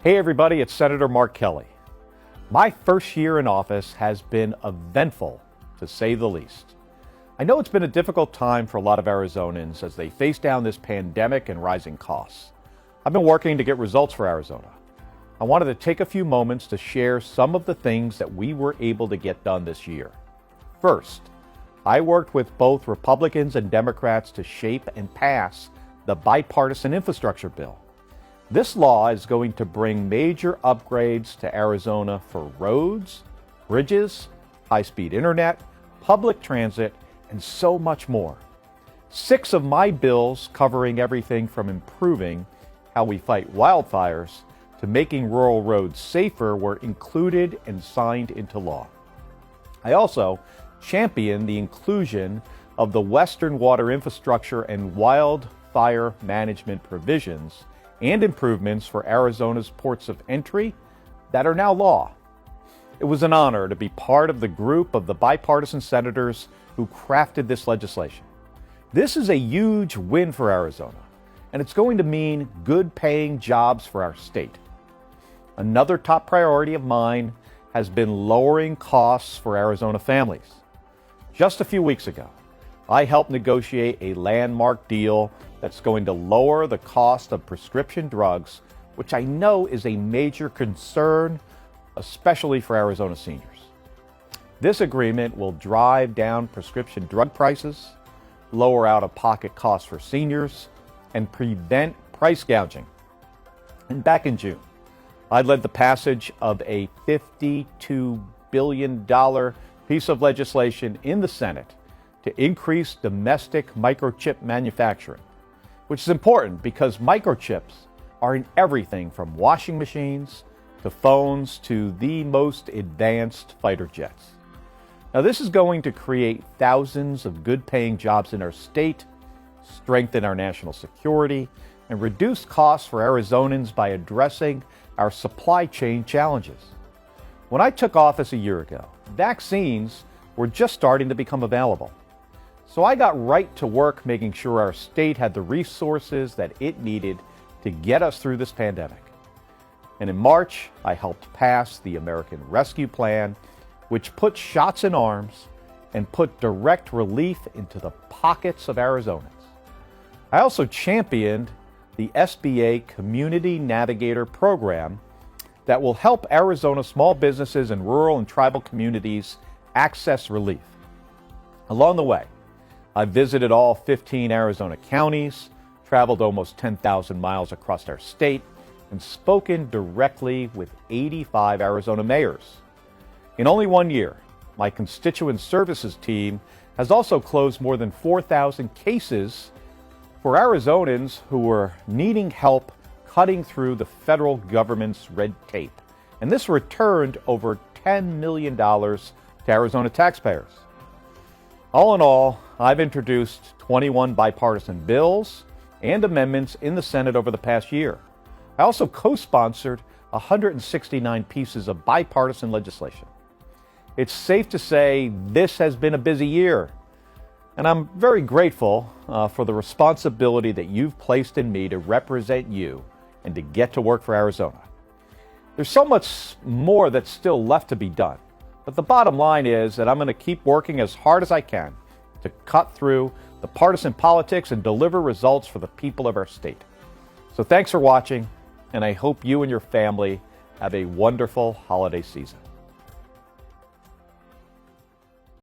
Hey everybody, it's Senator Mark Kelly. My first year in office has been eventful, to say the least. I know it's been a difficult time for a lot of Arizonans as they face down this pandemic and rising costs. I've been working to get results for Arizona. I wanted to take a few moments to share some of the things that we were able to get done this year. First, I worked with both Republicans and Democrats to shape and pass the bipartisan infrastructure bill. This law is going to bring major upgrades to Arizona for roads, bridges, high-speed internet, public transit, and so much more. 6 of my bills covering everything from improving how we fight wildfires to making rural roads safer were included and signed into law. I also championed the inclusion of the Western Water Infrastructure and Wildfire Management provisions and improvements for Arizona's ports of entry that are now law. It was an honor to be part of the group of the bipartisan senators who crafted this legislation. This is a huge win for Arizona, and it's going to mean good-paying jobs for our state. Another top priority of mine has been lowering costs for Arizona families. Just a few weeks ago, I helped negotiate a landmark deal that's going to lower the cost of prescription drugs, which I know is a major concern, especially for Arizona seniors. This agreement will drive down prescription drug prices, lower out-of-pocket costs for seniors, and prevent price gouging. And back in June, I led the passage of a $52 billion piece of legislation in the Senate to increase domestic microchip manufacturing, which is important because microchips are in everything from washing machines to phones to the most advanced fighter jets. Now, this is going to create thousands of good-paying jobs in our state, strengthen our national security, and reduce costs for Arizonans by addressing our supply chain challenges. When I took office a year ago, vaccines were just starting to become available. So I got right to work making sure our state had the resources that it needed to get us through this pandemic. And in March, I helped pass the American Rescue Plan, which put shots in arms and put direct relief into the pockets of Arizonans. I also championed the SBA Community Navigator program that will help Arizona small businesses and rural and tribal communities access relief. Along the way, I visited all 15 Arizona counties, traveled almost 10,000 miles across our state, and spoken directly with 85 Arizona mayors. In only 1 year, my constituent services team has also closed more than 4,000 cases for Arizonans who were needing help cutting through the federal government's red tape. And this returned over $10 million to Arizona taxpayers. All in all, I've introduced 21 bipartisan bills and amendments in the Senate over the past year. I also co-sponsored 169 pieces of bipartisan legislation. It's safe to say this has been a busy year, and I'm very grateful for the responsibility that you've placed in me to represent you and to get to work for Arizona. There's so much more that's still left to be done. But the bottom line is that I'm going to keep working as hard as I can to cut through the partisan politics and deliver results for the people of our state. So thanks for watching, and I hope you and your family have a wonderful holiday season.